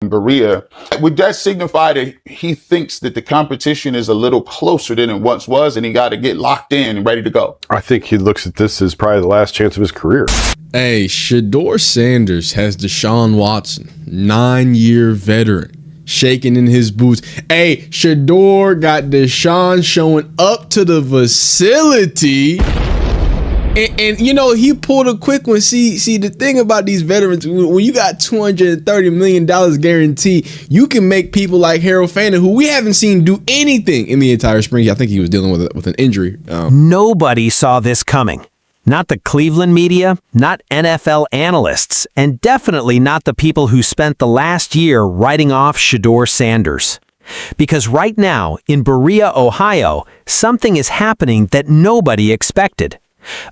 Berea. Would that signify that he thinks that the competition is a little closer than it once was and he got to get locked in and ready to go? I think he looks at this as probably the last chance of his career. Hey, Shedeur Sanders has Deshaun Watson, 9-year veteran, shaking in his boots. Hey, Shedeur got Deshaun showing up to the facility. And you know, he pulled a quick one. See, the thing about these veterans, when you got $230 million guaranteed, you can make people like Harold Fannin, who we haven't seen do anything in the entire spring. I think he was dealing with an injury. Nobody saw this coming. Not the Cleveland media, not NFL analysts, and definitely not the people who spent the last year writing off Shedeur Sanders. Because right now, in Berea, Ohio, something is happening that nobody expected.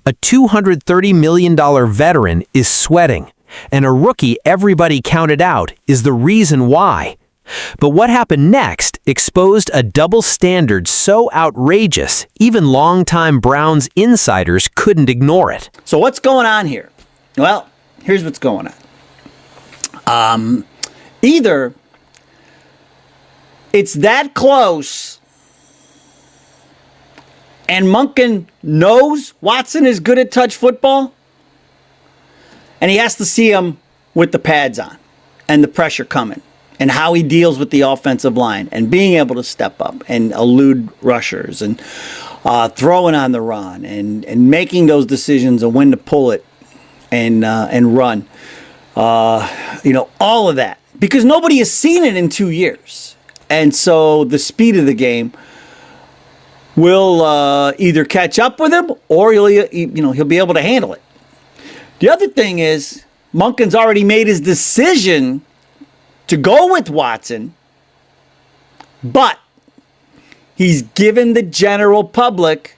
A $230 million veteran is sweating, and a rookie everybody counted out is the reason why. But what happened next exposed a double standard so outrageous, even longtime Browns insiders couldn't ignore it. So what's going on here? Well, here's what's going on. Either it's that close and Monken knows Watson is good at touch football, and he has to see him with the pads on and the pressure coming and how he deals with the offensive line and being able to step up and elude rushers and throwing on the run and making those decisions of when to pull it and run. All of that. Because nobody has seen it in 2 years. And so the speed of the game will either catch up with him or he'll be able to handle it. The other thing is Monken's already made his decision to go with Watson, but he's given the general public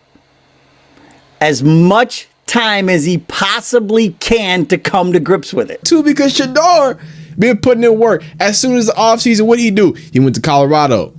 as much time as he possibly can to come to grips with it. Too, because Shedeur been putting in work. As soon as the offseason, what did he do? He went to Colorado,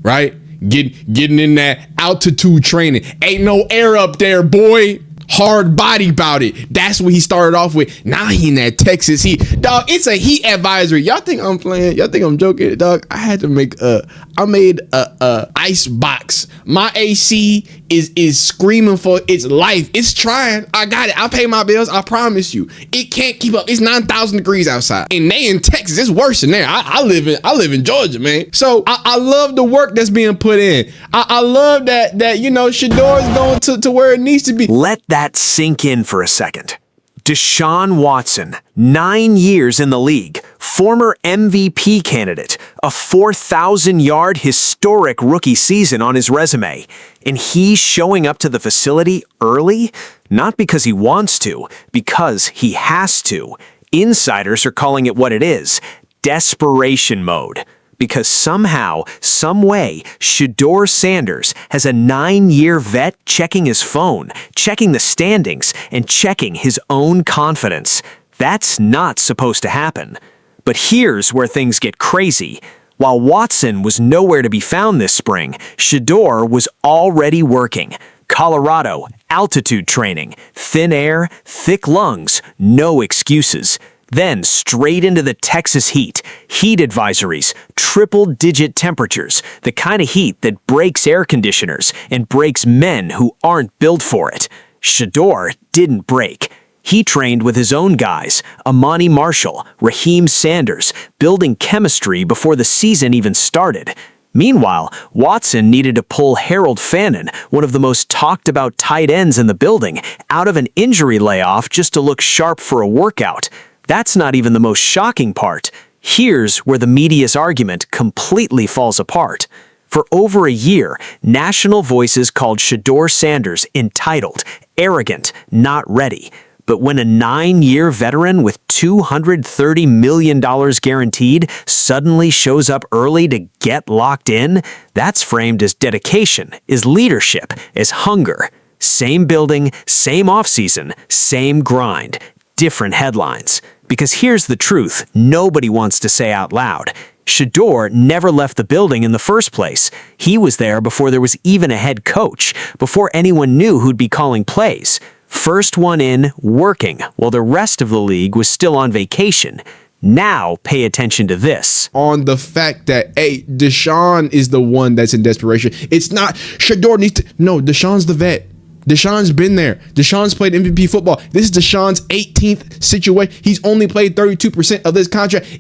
right? Getting in that altitude training. Ain't no air up there, boy. Hard body about it. That's what he started off with. Now he in that Texas heat. Dog, it's a heat advisory. Y'all think I'm playing? Y'all think I'm joking? Dog, I made a ice box. My AC is screaming for its life. It's trying. I got it. I pay my bills. I promise you. It can't keep up. It's 9,000 degrees outside. And they in Texas. It's worse than there. I live in Georgia, man. So I love the work that's being put in. I love that Shedeur is going to where it needs to be. Let that sink in for a second. Deshaun Watson, 9 years in the league, former MVP candidate, a 4,000-yard historic rookie season on his resume, and he's showing up to the facility early? Not because he wants to, because he has to. Insiders are calling it what it is, desperation mode. Because somehow, some way, Shedeur Sanders has a 9-year vet checking his phone, checking the standings, and checking his own confidence. That's not supposed to happen. But here's where things get crazy. While Watson was nowhere to be found this spring, Shedeur was already working. Colorado, altitude training, thin air, thick lungs, no excuses. Then straight into the Texas heat advisories, triple-digit temperatures, the kind of heat that breaks air conditioners and breaks men who aren't built for it. Shedeur didn't break. He trained with his own guys, Amani Marshall, Raheem Sanders, building chemistry before the season even started. Meanwhile, Watson needed to pull Harold Fannin, one of the most talked-about tight ends in the building, out of an injury layoff just to look sharp for a workout. That's not even the most shocking part. Here's where the media's argument completely falls apart. For over a year, national voices called Shedeur Sanders entitled, arrogant, not ready. But when a 9-year veteran with $230 million guaranteed suddenly shows up early to get locked in, that's framed as dedication, as leadership, as hunger. Same building, same offseason, same grind. Different headlines. Because here's the truth nobody wants to say out loud. Shedeur never left the building in the first place. He was there before there was even a head coach, before anyone knew who'd be calling plays. First one in, working, while the rest of the league was still on vacation. Now pay attention to this. On the fact that, hey, Deshaun is the one that's in desperation. It's not Shedeur needs to. No, Deshaun's the vet. Deshaun's been there. Deshaun's played MVP football. This is Deshaun's 18th situation. He's only played 32% of this contract.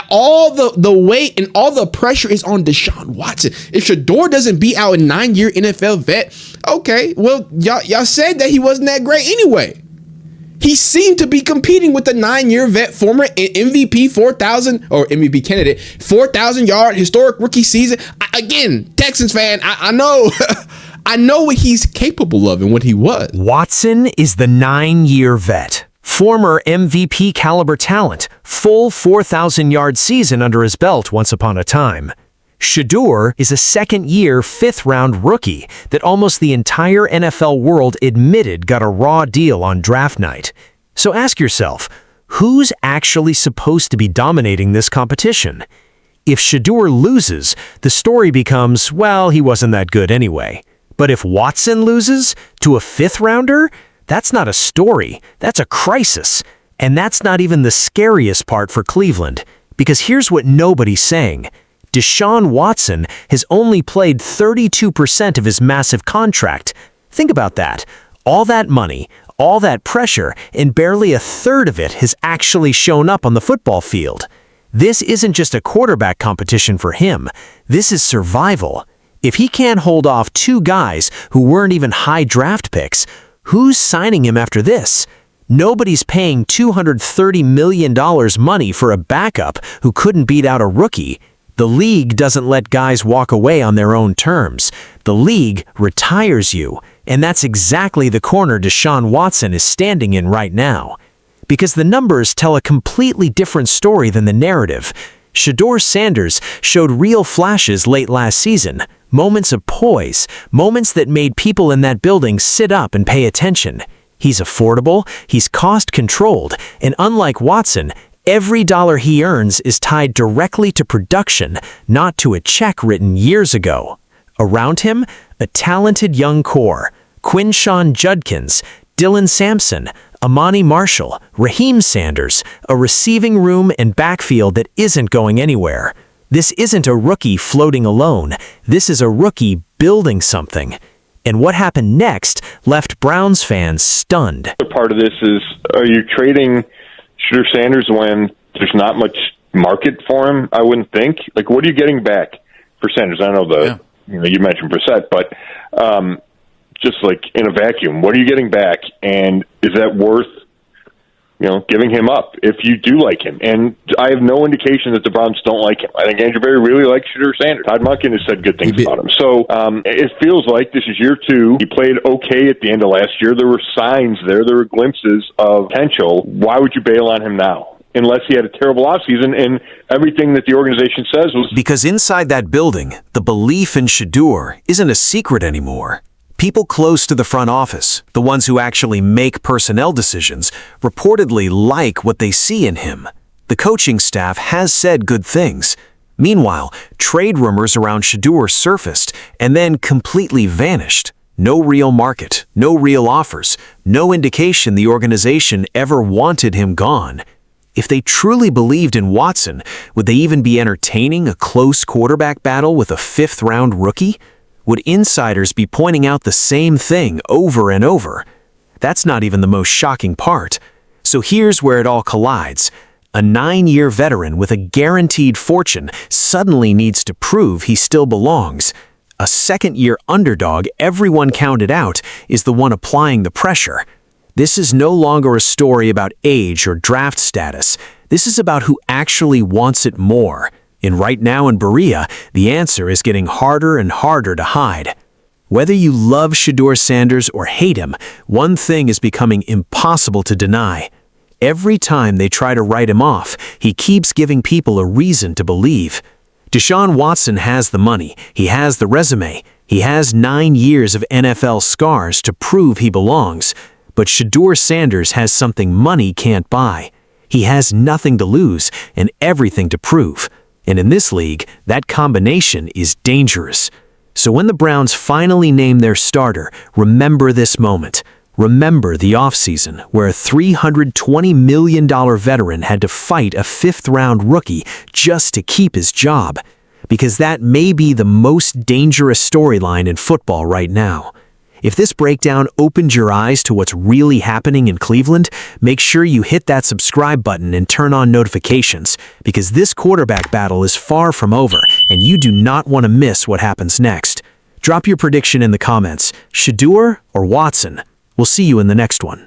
All the weight and all the pressure is on Deshaun Watson. If Shedeur doesn't beat out a 9-year NFL vet, okay, well, y'all said that he wasn't that great anyway. He seemed to be competing with the 9-year vet, former MVP 4,000 or MVP candidate, 4,000-yard historic rookie season. Again, Texans fan, I know. I know what he's capable of and what he was. Watson is the 9-year vet, former MVP caliber talent, full 4,000-yard season under his belt once upon a time. Shedeur is a second-year, fifth-round rookie that almost the entire NFL world admitted got a raw deal on draft night. So ask yourself, who's actually supposed to be dominating this competition? If Shedeur loses, the story becomes, well, he wasn't that good anyway. But if Watson loses to a fifth-rounder, that's not a story, that's a crisis. And that's not even the scariest part for Cleveland, because here's what nobody's saying. Deshaun Watson has only played 32% of his massive contract. Think about that. All that money, all that pressure, and barely a third of it has actually shown up on the football field. This isn't just a quarterback competition for him. This is survival. If he can't hold off two guys who weren't even high draft picks, who's signing him after this? Nobody's paying $230 million money for a backup who couldn't beat out a rookie. The league doesn't let guys walk away on their own terms. The league retires you, and that's exactly the corner Deshaun Watson is standing in right now. Because the numbers tell a completely different story than the narrative. Shedeur Sanders showed real flashes late last season, moments of poise, moments that made people in that building sit up and pay attention. He's affordable, he's cost-controlled, and unlike Watson, every dollar he earns is tied directly to production, not to a check written years ago. Around him, a talented young core, Quinshawn Judkins, Dylan Sampson, Amani Marshall, Raheem Sanders, a receiving room and backfield that isn't going anywhere. This isn't a rookie floating alone. This is a rookie building something. And what happened next left Browns fans stunned. Part of this is, are you trading Shedeur Sanders when there's not much market for him? I wouldn't think. Like, what are you getting back for Sanders? I know you mentioned Brissett, but just like in a vacuum, what are you getting back? And is that worth, giving him up if you do like him? And I have no indication that the Browns don't like him. I think Andrew Berry really likes Shedeur Sanders. Todd Monken has said good things about him. So it feels like this is year two. He played okay at the end of last year. There were signs there. There were glimpses of potential. Why would you bail on him now? Unless he had a terrible offseason and everything that the organization says was... Because inside that building, the belief in Shedeur isn't a secret anymore. People close to the front office, the ones who actually make personnel decisions, reportedly like what they see in him. The coaching staff has said good things. Meanwhile, trade rumors around Shedeur surfaced and then completely vanished. No real market, no real offers, no indication the organization ever wanted him gone. If they truly believed in Watson, would they even be entertaining a close quarterback battle with a fifth-round rookie? Would insiders be pointing out the same thing over and over? That's not even the most shocking part. So here's where it all collides. A 9-year veteran with a guaranteed fortune suddenly needs to prove he still belongs. A second-year underdog everyone counted out is the one applying the pressure. This is no longer a story about age or draft status. This is about who actually wants it more. And right now in Berea, the answer is getting harder and harder to hide. Whether you love Shedeur Sanders or hate him, one thing is becoming impossible to deny. Every time they try to write him off, he keeps giving people a reason to believe. Deshaun Watson has the money, he has the resume, he has 9 years of NFL scars to prove he belongs. But Shedeur Sanders has something money can't buy. He has nothing to lose and everything to prove. And in this league, that combination is dangerous. So when the Browns finally name their starter, remember this moment. Remember the offseason where a $320 million veteran had to fight a fifth-round rookie just to keep his job, because that may be the most dangerous storyline in football right now. If this breakdown opened your eyes to what's really happening in Cleveland, make sure you hit that subscribe button and turn on notifications, because this quarterback battle is far from over, and you do not want to miss what happens next. Drop your prediction in the comments. Shedeur or Watson? We'll see you in the next one.